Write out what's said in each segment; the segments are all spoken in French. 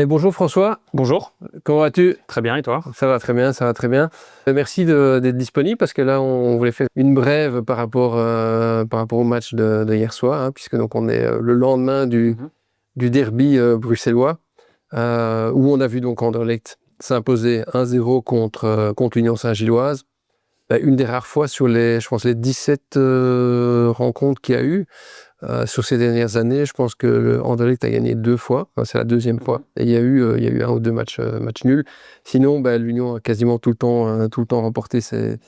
Bonjour François, Bonjour, comment vas-tu? très bien et toi? Ça va très bien, ça va très bien. Merci d'être disponible parce que là on voulait faire une brève par rapport au match de hier soir, hein, puisque donc on est le lendemain du derby bruxellois, où on a vu donc Anderlecht s'imposer 1-0 contre l'Union Saint-Gilloise. Une des rares fois sur je pense les 17 rencontres qu'il y a eu. Sur ces dernières années, je pense que Anderlecht a gagné 2 fois. Enfin, c'est la deuxième fois. Et il y a eu 1 ou 2 matchs nuls. Sinon, l'Union a quasiment tout le temps remporté ses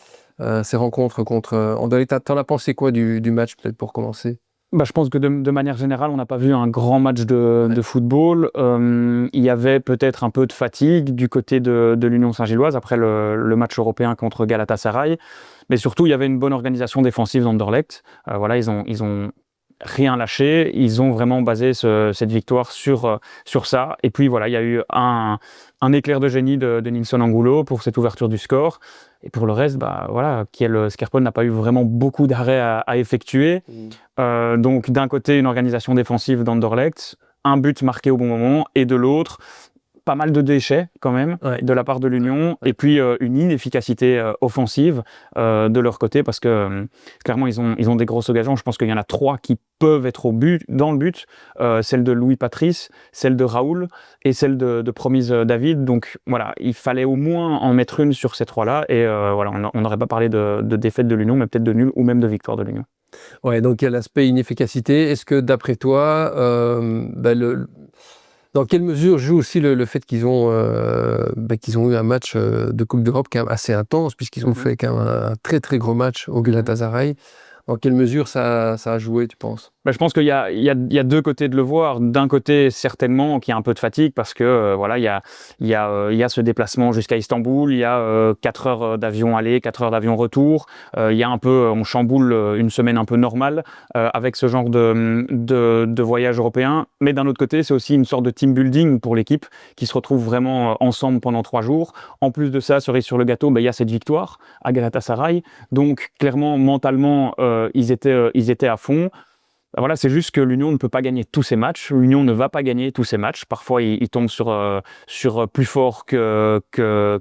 rencontres contre Anderlecht. T'en as pensé quoi du match, peut-être pour commencer? Je pense que de manière générale, on n'a pas vu un grand match de football. Il y avait peut-être un peu de fatigue du côté de l'Union Saint-Gilloise après le match européen contre Galatasaray. Mais surtout, il y avait une bonne organisation défensive d'Anderlecht. Voilà, ils ont rien lâché. Ils ont vraiment basé cette victoire sur ça. Et puis voilà, il y a eu un éclair de génie de Nilsson Angulo pour cette ouverture du score. Et pour le reste, voilà, Kiel Skerpen n'a pas eu vraiment beaucoup d'arrêts à effectuer. Donc d'un côté, une organisation défensive d'Anderlecht, un but marqué au bon moment, et de l'autre, pas mal de déchets quand même de la part de l'Union, et puis une inefficacité offensive de leur côté, parce que clairement ils ont des grosses occasions. Je pense qu'il y en a 3 qui peuvent être dans le but, celle de Louis Patrice, celle de Raoul et celle de Promise David. Donc voilà, il fallait au moins en mettre une sur ces 3-là, et voilà, on n'aurait pas parlé de défaite de l'Union, mais peut-être de nul ou même de victoire de l'Union. Ouais, donc il y a l'aspect inefficacité. Est-ce que d'après toi, dans quelle mesure joue aussi le fait qu'ils ont eu un match de Coupe d'Europe quand même assez intense, puisqu'ils ont fait quand même un très très gros match au Galatasaray. Dans quelle mesure ça a joué, tu penses? Je pense qu'il y a 2 côtés de le voir. D'un côté, certainement, qu'il y a un peu de fatigue parce que voilà, il y a ce déplacement jusqu'à Istanbul, il y a 4 heures d'avion aller, 4 heures d'avion retour. Il y a un peu, on chamboule une semaine un peu normale avec ce genre de voyage européen. Mais d'un autre côté, c'est aussi une sorte de team building pour l'équipe qui se retrouve vraiment ensemble pendant 3 jours. En plus de ça, cerise sur le gâteau, il y a cette victoire à Galatasaray. Donc clairement, mentalement, ils étaient à fond. Voilà, c'est juste que l'Union ne peut pas gagner tous ses matchs. L'Union ne va pas gagner tous ses matchs. Parfois, il tombe sur plus fort que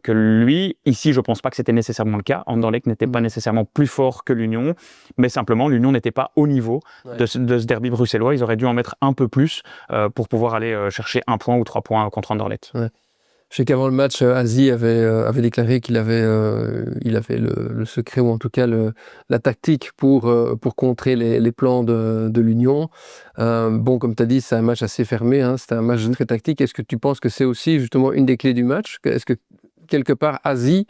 lui. Ici, je pense pas que c'était nécessairement le cas. Anderlecht n'était pas nécessairement plus fort que l'Union, mais simplement, l'Union n'était pas au niveau de ce derby bruxellois. Ils auraient dû en mettre un peu plus pour pouvoir aller chercher 1 point ou 3 points contre Anderlecht. Ouais. Je sais qu'avant le match, Azi avait déclaré qu'il avait le secret, ou en tout cas la tactique pour contrer les plans de l'Union. Comme tu as dit, c'est un match assez fermé, hein, c'était un match très tactique. Est-ce que tu penses que c'est aussi justement une des clés du match? Est-ce que quelque part, Azi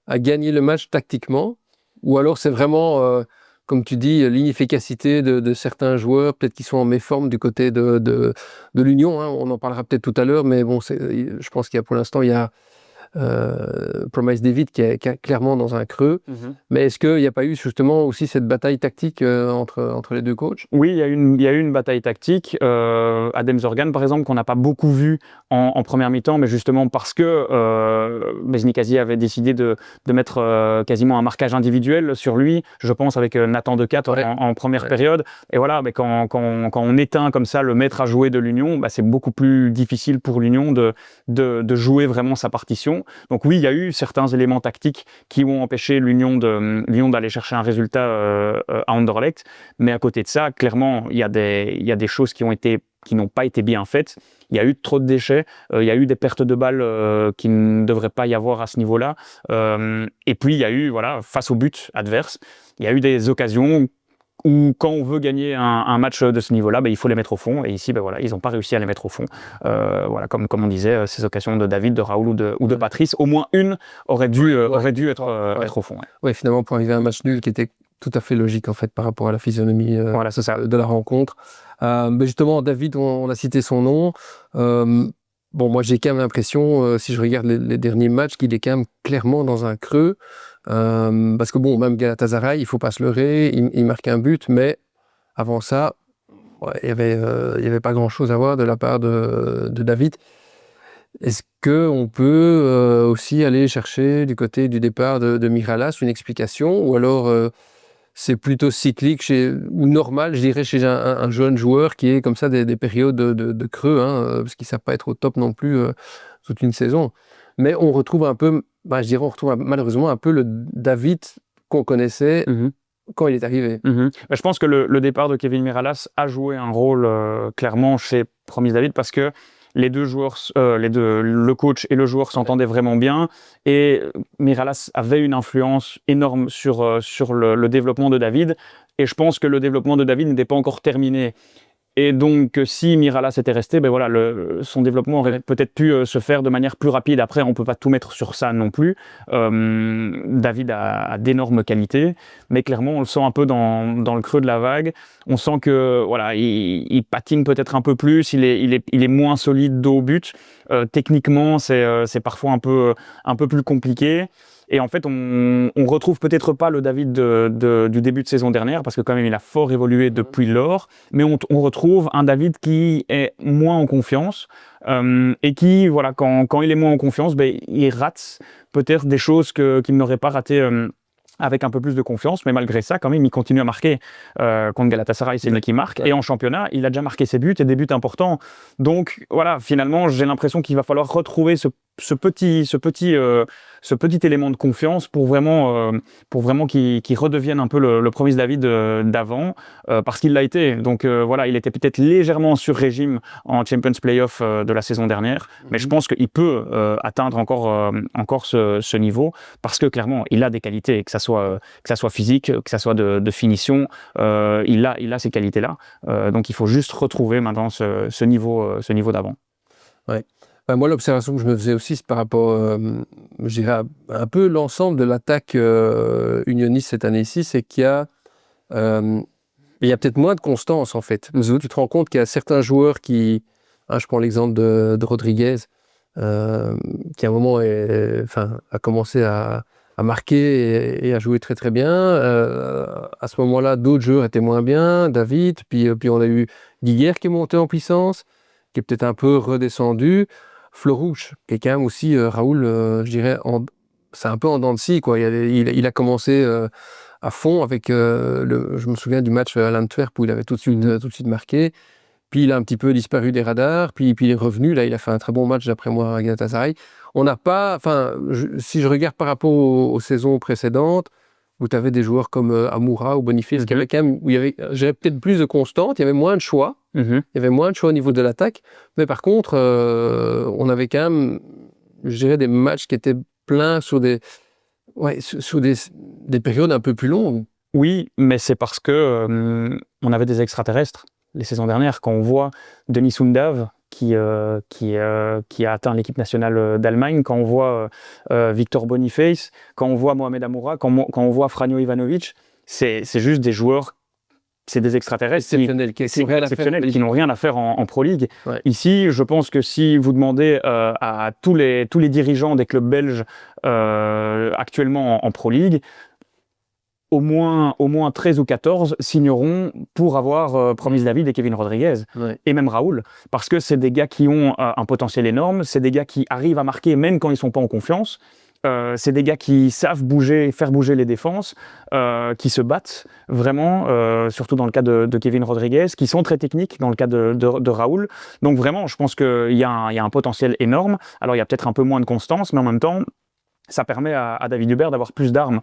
a gagné le match tactiquement? Ou alors c'est vraiment, comme tu dis, l'inefficacité de certains joueurs, peut-être qui sont en méforme du côté de l'Union, hein. On en parlera peut-être tout à l'heure, mais bon, je pense pour l'instant, il y a Promise David qui est clairement dans un creux. Mais est-ce qu'il n'y a pas eu justement aussi cette bataille tactique entre les deux coachs? Oui, il y a eu une bataille tactique. Adem Zorgan, par exemple, qu'on n'a pas beaucoup vu en première mi-temps, mais justement parce que Besnik Azi avait décidé de mettre quasiment un marquage individuel sur lui, je pense, avec Nathan Decat en première période. Et voilà, quand on éteint comme ça le maître à jouer de l'Union, c'est beaucoup plus difficile pour l'Union de jouer vraiment sa partition. Donc oui, il y a eu certains éléments tactiques qui ont empêché l'Union d'aller chercher un résultat à Anderlecht. Mais à côté de ça, clairement, il y a des choses qui n'ont pas été bien faites. Il y a eu trop de déchets, il y a eu des pertes de balles qui ne devraient pas y avoir à ce niveau-là. Et puis, il y a eu, voilà, face au but adverse, il y a eu des occasions où quand on veut gagner un match de ce niveau-là, il faut les mettre au fond. Et ici, voilà, ils n'ont pas réussi à les mettre au fond. Voilà, comme on disait, ces occasions de David, de Raoul ou de Patrice, au moins une aurait dû être au fond. Ouais, finalement, pour arriver à un match nul qui était tout à fait logique en fait par rapport à la physionomie Voilà, c'est ça. de la rencontre. Justement, David, on a cité son nom. Moi j'ai quand même l'impression, si je regarde les derniers matchs, qu'il est quand même clairement dans un creux. Parce que même Galatasaray, il ne faut pas se leurrer, il marque un but, mais avant ça, il y avait pas grand-chose à voir de la part de David. Est-ce qu'on peut aussi aller chercher du côté du départ de Miralas une explication, ou alors c'est plutôt cyclique ou normal, je dirais, chez un jeune joueur qui est comme ça des périodes de creux, hein, parce qu'ils ne savent pas être au top non plus toute une saison. Mais on retrouve un peu, je dirais, on retrouve malheureusement un peu le David qu'on connaissait quand il est arrivé. Je pense que le départ de Kevin Mirallas a joué un rôle clairement chez Promise David, parce que les deux joueurs, le coach et le joueur s'entendaient vraiment bien, et Mirallas avait une influence énorme sur le développement de David, et je pense que le développement de David n'était pas encore terminé. Et donc, si Mirallas était resté, son développement aurait peut-être pu se faire de manière plus rapide. Après, on ne peut pas tout mettre sur ça non plus. David a d'énormes qualités, mais clairement, on le sent un peu dans le creux de la vague. On sent que il patine peut-être un peu plus, il est moins solide dos au but. Techniquement, c'est parfois un peu plus compliqué. Et en fait, on retrouve peut-être pas le David du début de saison dernière, parce que quand même, il a fort évolué depuis lors, mais on retrouve un David qui est moins en confiance, et qui, quand il est moins en confiance, il rate peut-être des choses qu'il n'aurait pas ratées avec un peu plus de confiance, mais malgré ça, quand même, il continue à marquer. Contre Galatasaray, c'est lui qui marque, et en championnat, il a déjà marqué ses buts, et des buts importants. Donc voilà, finalement, j'ai l'impression qu'il va falloir retrouver ce petit élément de confiance pour vraiment qu'il redevienne un peu le Promise David d'avant, parce qu'il l'a été. Donc il était peut-être légèrement sur régime en Champions Playoff de la saison dernière, mais je pense qu'il peut atteindre encore ce niveau, parce que clairement, il a des qualités, que ça soit physique, que ça soit de finition, il a ces qualités-là. Donc il faut juste retrouver maintenant ce niveau d'avant. Ouais. Moi, l'observation que je me faisais aussi, c'est par rapport, je dirais, un peu l'ensemble de l'attaque unioniste cette année-ci, c'est qu'il y a peut-être moins de constance, en fait. Tu te rends compte qu'il y a certains joueurs qui... je prends l'exemple de Rodriguez, qui à un moment a commencé à marquer et à jouer très très bien. À ce moment-là, d'autres joueurs étaient moins bien, David, puis on a eu Guiguer qui est monté en puissance, qui est peut-être un peu redescendu. Florouche, qui est quand même aussi, Raoul, je dirais, c'est un peu en dents de scie, quoi. Il a commencé à fond avec, je me souviens du match à l'Antwerp où il avait tout de suite marqué. Puis il a un petit peu disparu des radars, puis il est revenu. Là, il a fait un très bon match d'après moi à Galatasaray. On n'a pas, si je regarde par rapport aux saisons précédentes, où tu avais des joueurs comme Amoura ou Boniface, qui avaient quand même, j'avais peut-être plus de constante, il y avait moins de choix. Il y avait moins de choix au niveau de l'attaque, mais par contre, on avait quand même, je dirais, des matchs qui étaient pleins sur des périodes un peu plus longues. Oui, mais c'est parce que on avait des extraterrestres les saisons dernières. Quand on voit Denis Sundav qui a atteint l'équipe nationale d'Allemagne, quand on voit Victor Boniface, quand on voit Mohamed Amoura, quand on voit Franjo Ivanovic, c'est juste des joueurs. C'est des extraterrestres exceptionnels qui n'ont rien à faire en Pro League. Ouais. Ici, je pense que si vous demandez à tous les dirigeants des clubs belges actuellement en Pro League, au moins 13 ou 14 signeront pour avoir Promise David et Kevin Rodriguez, et même Raoul, parce que c'est des gars qui ont un potentiel énorme, c'est des gars qui arrivent à marquer même quand ils ne sont pas en confiance. C'est des gars qui savent faire bouger les défenses, qui se battent vraiment, surtout dans le cas de Kevin Rodriguez, qui sont très techniques dans le cas de Raoul. Donc vraiment, je pense qu'il y a un potentiel énorme. Alors il y a peut-être un peu moins de constance, mais en même temps, ça permet à David Hubert d'avoir plus d'armes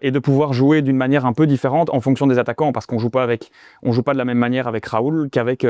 et de pouvoir jouer d'une manière un peu différente en fonction des attaquants, parce qu'on joue pas de la même manière avec Raoul qu'avec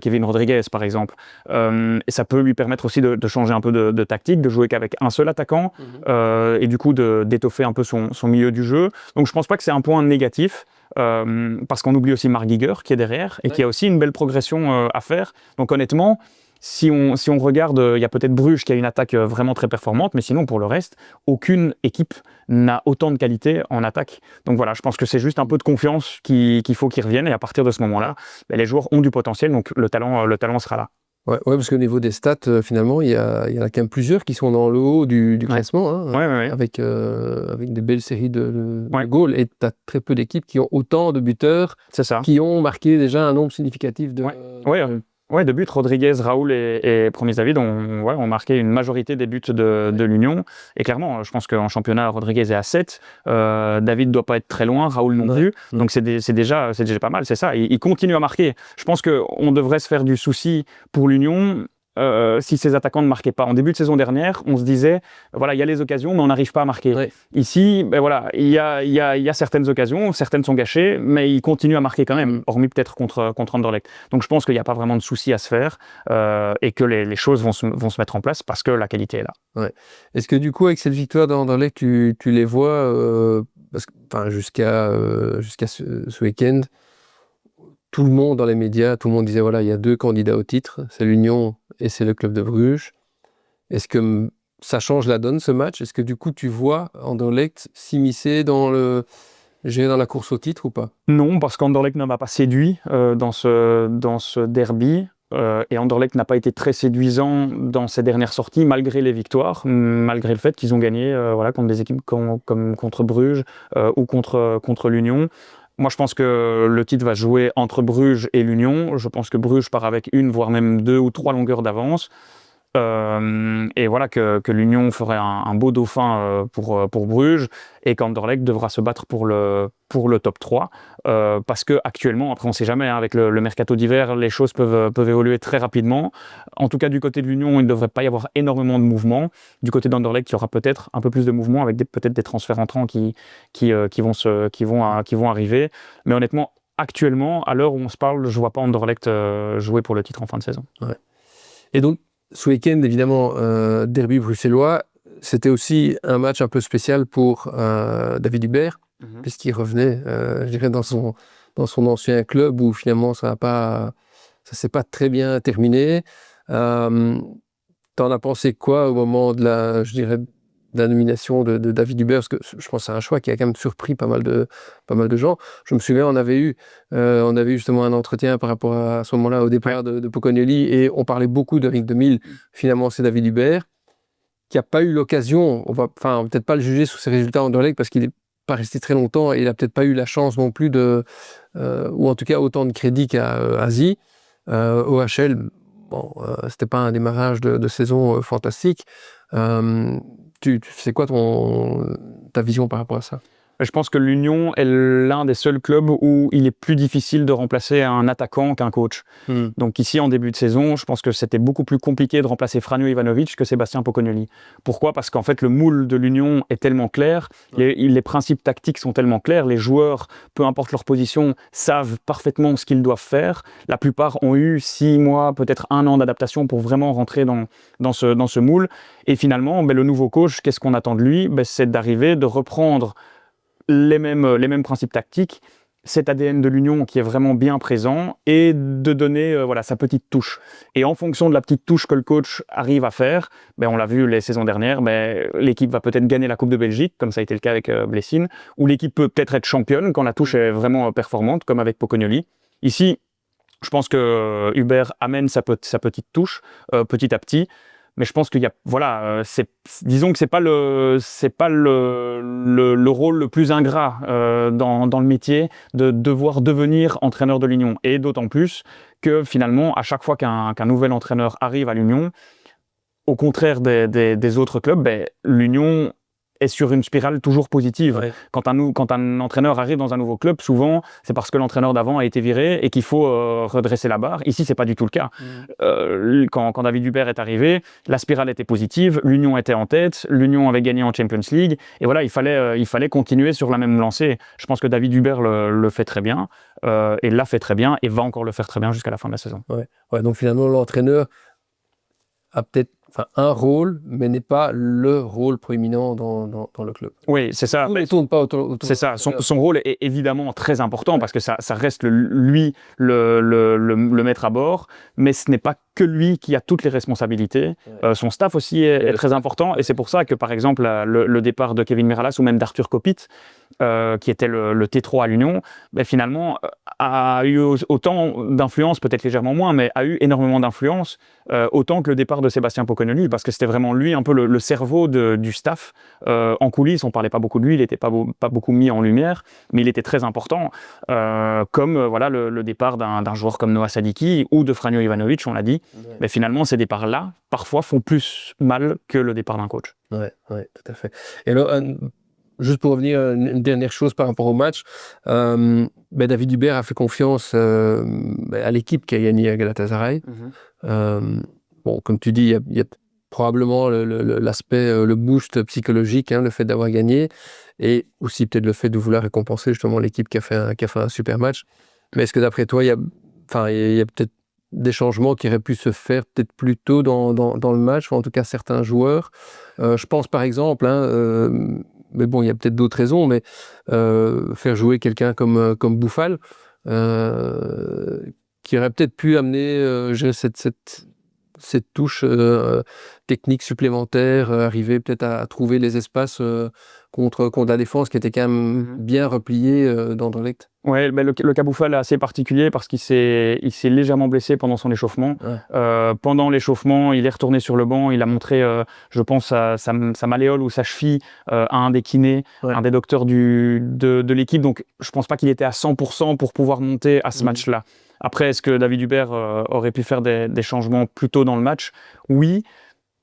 Kevin Rodriguez par exemple. Et ça peut lui permettre aussi de changer un peu de tactique, de jouer qu'avec un seul attaquant et du coup d'étoffer un peu son milieu du jeu. Donc je pense pas que c'est un point négatif. Parce qu'on oublie aussi Marc Giger qui est derrière et qui a aussi une belle progression à faire. Donc honnêtement, si on regarde, il y a peut-être Bruges qui a une attaque vraiment très performante, mais sinon, pour le reste, aucune équipe n'a autant de qualité en attaque. Donc voilà, je pense que c'est juste un peu de confiance qu'il faut qu'ils reviennent, et à partir de ce moment-là, les joueurs ont du potentiel, donc le talent sera là. Ouais, parce qu'au niveau des stats, finalement, il y en a quand même plusieurs qui sont dans le haut du classement, avec des belles séries de goals, et tu as très peu d'équipes qui ont autant de buteurs, qui ont marqué déjà un nombre significatif de... Ouais, de buts, Rodriguez, Raoul et Promis David ont marqué une majorité des buts de l'Union. Et clairement, je pense qu'en championnat, Rodriguez est à 7. David ne doit pas être très loin, Raoul non plus. Donc c'est déjà pas mal, c'est ça. Il continue à marquer. Je pense qu'on devrait se faire du souci pour l'Union. Si ces attaquants ne marquaient pas. En début de saison dernière, on se disait, voilà, il y a les occasions, mais on n'arrive pas à marquer. Ouais. Ici, ben voilà, il y a certaines occasions, certaines sont gâchées, mais il continue à marquer quand même, hormis peut-être contre Anderlecht. Donc je pense qu'il n'y a pas vraiment de souci à se faire et que les choses vont se mettre en place parce que la qualité est là. Ouais. Est-ce que du coup, avec cette victoire d'Anderlecht, tu les vois, jusqu'à ce week-end, tout le monde dans les médias, tout le monde disait voilà, il y a 2 candidats au titre, c'est l'Union et c'est le club de Bruges. Est-ce que ça change la donne ce match? Est-ce que du coup tu vois Anderlecht s'immiscer dans la course au titre ou pas? Non, parce qu'Anderlecht ne m'a pas séduit dans ce derby. Et Anderlecht n'a pas été très séduisant dans ses dernières sorties, malgré les victoires, malgré le fait qu'ils ont gagné contre des équipes comme contre Bruges ou contre l'Union. Moi, je pense que le titre va jouer entre Bruges et l'Union. Je pense que Bruges part avec 1, voire même 2 ou 3 longueurs d'avance. Et voilà que l'Union ferait un beau dauphin pour Bruges et qu'Anderlecht devra se battre pour le top 3 parce que actuellement, après on ne sait jamais, hein, avec le mercato d'hiver, les choses peuvent évoluer très rapidement. En tout cas, du côté de l'Union, il ne devrait pas y avoir énormément de mouvements. Du côté d'Anderlecht, il y aura peut-être un peu plus de mouvements avec peut-être des transferts entrants qui vont arriver. Mais honnêtement, actuellement, à l'heure où on se parle, je ne vois pas Anderlecht jouer pour le titre en fin de saison. Ouais. Et donc, ce week-end, évidemment, derby bruxellois, c'était aussi un match un peu spécial pour David Hubert, puisqu'il revenait, je dirais, dans son ancien club où finalement ça s'est pas très bien terminé. T'en as pensé quoi au moment de la nomination de David Hubert? Parce que je pense que c'est un choix qui a quand même surpris pas mal de gens. Je me souviens, on avait eu justement un entretien par rapport à ce moment-là, au départ de Pocognoli, et on parlait beaucoup de Rick 2000. Finalement, c'est David Hubert qui n'a pas eu l'occasion, on va peut-être pas le juger sous ses résultats en Anderlecht parce qu'il n'est pas resté très longtemps et il n'a peut-être pas eu la chance non plus ou en tout cas autant de crédit qu'à Asie. OHL, c'était pas un démarrage de saison fantastique. C'est quoi ta vision par rapport à ça? Je pense que l'Union est l'un des seuls clubs où il est plus difficile de remplacer un attaquant qu'un coach. Donc ici, en début de saison, je pense que c'était beaucoup plus compliqué de remplacer Franjo Ivanovic que Sébastien Pocognoli. Pourquoi? Parce qu'en fait, le moule de l'Union est tellement clair, les principes tactiques sont tellement clairs, les joueurs, peu importe leur position, savent parfaitement ce qu'ils doivent faire. La plupart ont eu 6 mois, peut-être 1 an d'adaptation pour vraiment rentrer dans ce moule. Et finalement, le nouveau coach, qu'est-ce qu'on attend de lui? C'est d'arriver, de reprendre les mêmes principes tactiques, cet ADN de l'Union qui est vraiment bien présent et de donner sa petite touche. Et en fonction de la petite touche que le coach arrive à faire, on l'a vu les saisons dernières, l'équipe va peut-être gagner la Coupe de Belgique, comme ça a été le cas avec Blessine, ou l'équipe peut peut-être être championne quand la touche est vraiment performante, comme avec Pocognoli. Ici, je pense que Hubert amène sa petite touche petit à petit. Mais je pense qu'il y a, disons que c'est pas le rôle le plus ingrat dans le métier de devoir devenir entraîneur de l'Union. Et d'autant plus que finalement, à chaque fois qu'un nouvel entraîneur arrive à l'Union, au contraire des autres clubs, l'Union est sur une spirale toujours positive. Ouais. Quand un entraîneur arrive dans un nouveau club, souvent, c'est parce que l'entraîneur d'avant a été viré et qu'il faut redresser la barre. Ici, c'est pas du tout le cas. Quand David Hubert est arrivé, la spirale était positive, l'Union était en tête, l'Union avait gagné en Champions League, et voilà, il fallait continuer sur la même lancée. Je pense que David Hubert le fait très bien, et l'a fait très bien, et va encore le faire très bien jusqu'à la fin de la saison. Ouais, donc finalement, l'entraîneur a peut-être un rôle, mais n'est pas le rôle proéminent dans le club. Oui, c'est ça. Tout ne tourne pas autour c'est ça. Son rôle est évidemment très important parce que ça reste lui le mettre à bord, mais ce n'est pas que lui qui a toutes les responsabilités. Son staff aussi est très important et c'est pour ça que par exemple le départ de Kevin Mirallas ou même d'Arthur Kopit, qui était le T3 à l'Union, finalement a eu autant d'influence, peut-être légèrement moins, mais a eu énormément d'influence, autant que le départ de Sébastien Pocognoni, parce que c'était vraiment lui un peu le cerveau du staff. En coulisses, on parlait pas beaucoup de lui, il n'était pas beaucoup mis en lumière, mais il était très important, comme voilà le départ d'un joueur comme Noah Sadiki ou de Franjo Ivanovic, on l'a dit. Mais finalement, ces départs-là, parfois, font plus mal que le départ d'un coach. Ouais, tout à fait. Et alors, juste pour revenir, une dernière chose par rapport au match, David Hubert a fait confiance à l'équipe qui a gagné à Galatasaray. Bon, comme tu dis, il y a probablement l'aspect, le boost psychologique, le fait d'avoir gagné, et aussi peut-être le fait de vouloir récompenser justement l'équipe qui a fait un super match. Mais est-ce que d'après toi, il y a peut-être des changements qui auraient pu se faire peut-être plus tôt dans le match, ou en tout cas certains joueurs. Je pense par exemple, mais bon, il y a peut-être d'autres raisons, mais faire jouer quelqu'un comme Boufal, qui aurait peut-être pu amener cette touche technique supplémentaire, arriver peut-être à trouver les espaces contre la défense qui était quand même bien repliée d'Anderlecht. Ouais, le cas Boufal est assez particulier parce qu'il s'est légèrement blessé pendant son échauffement. Pendant l'échauffement, il est retourné sur le banc, il a montré, je pense, sa malléole ou sa cheville à un des kinés, un des docteurs de l'équipe. Donc, je pense pas qu'il était à 100% pour pouvoir monter à ce match-là. Après, est-ce que David Hubert aurait pu faire des changements plus tôt dans le match? Oui.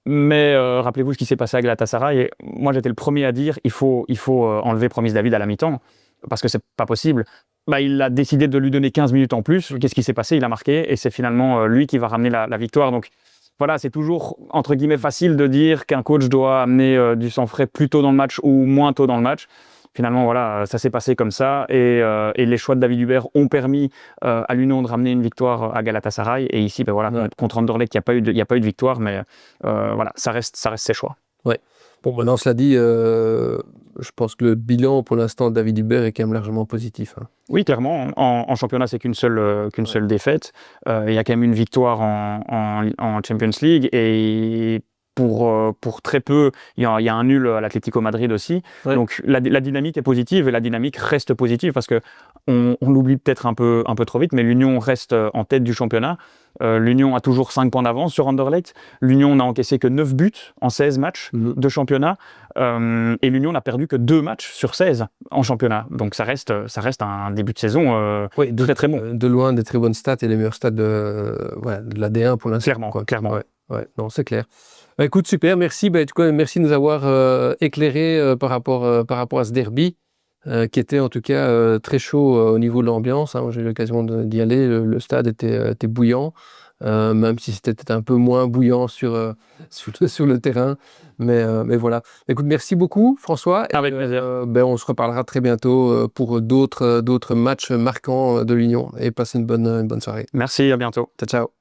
Mais rappelez-vous ce qui s'est passé à Galatasaray. Et moi, j'étais le premier à dire il faut enlever Promise David à la mi-temps parce que c'est pas possible. Il a décidé de lui donner 15 minutes en plus. Qu'est-ce qui s'est passé? Il a marqué et c'est finalement lui qui va ramener la victoire. Donc voilà, c'est toujours entre guillemets facile de dire qu'un coach doit amener du sang frais plus tôt dans le match ou moins tôt dans le match. Finalement, voilà, ça s'est passé comme ça et les choix de David Hubert ont permis à l'Union de ramener une victoire à Galatasaray. Et ici, contre Anderlecht, il n'y a pas eu de victoire, mais voilà, ça reste ses choix. Ouais. Bon, maintenant, cela dit, je pense que le bilan pour l'instant de David Hubert est quand même largement positif. Oui, clairement. En championnat, c'est qu'une seule défaite. Il y a quand même une victoire en Champions League et pour très peu, il y a un nul à l'Atlético Madrid aussi. Donc la dynamique est positive et la dynamique reste positive parce que on l'oublie peut-être un peu trop vite, mais l'Union reste en tête du championnat. L'Union a toujours 5 points d'avance sur Anderlecht. L'Union n'a encaissé que 9 buts en 16 matchs de championnat. Et l'Union n'a perdu que 2 matchs sur 16 en championnat. Donc ça reste un début de saison très très bon. De loin des très bonnes stats et les meilleures stats de la D1 pour l'instant. Clairement. Ouais, non, c'est clair. Écoute, super, merci. En tout cas, merci de nous avoir éclairé par rapport à ce derby, qui était en tout cas très chaud au niveau de l'ambiance. J'ai eu l'occasion d'y aller. Le stade était bouillant, même si c'était un peu moins bouillant sur le terrain. Mais voilà. Écoute, merci beaucoup, François. Avec plaisir. On se reparlera très bientôt pour d'autres matchs marquants de l'Union. Et passez une bonne soirée. Merci, à bientôt. Ciao.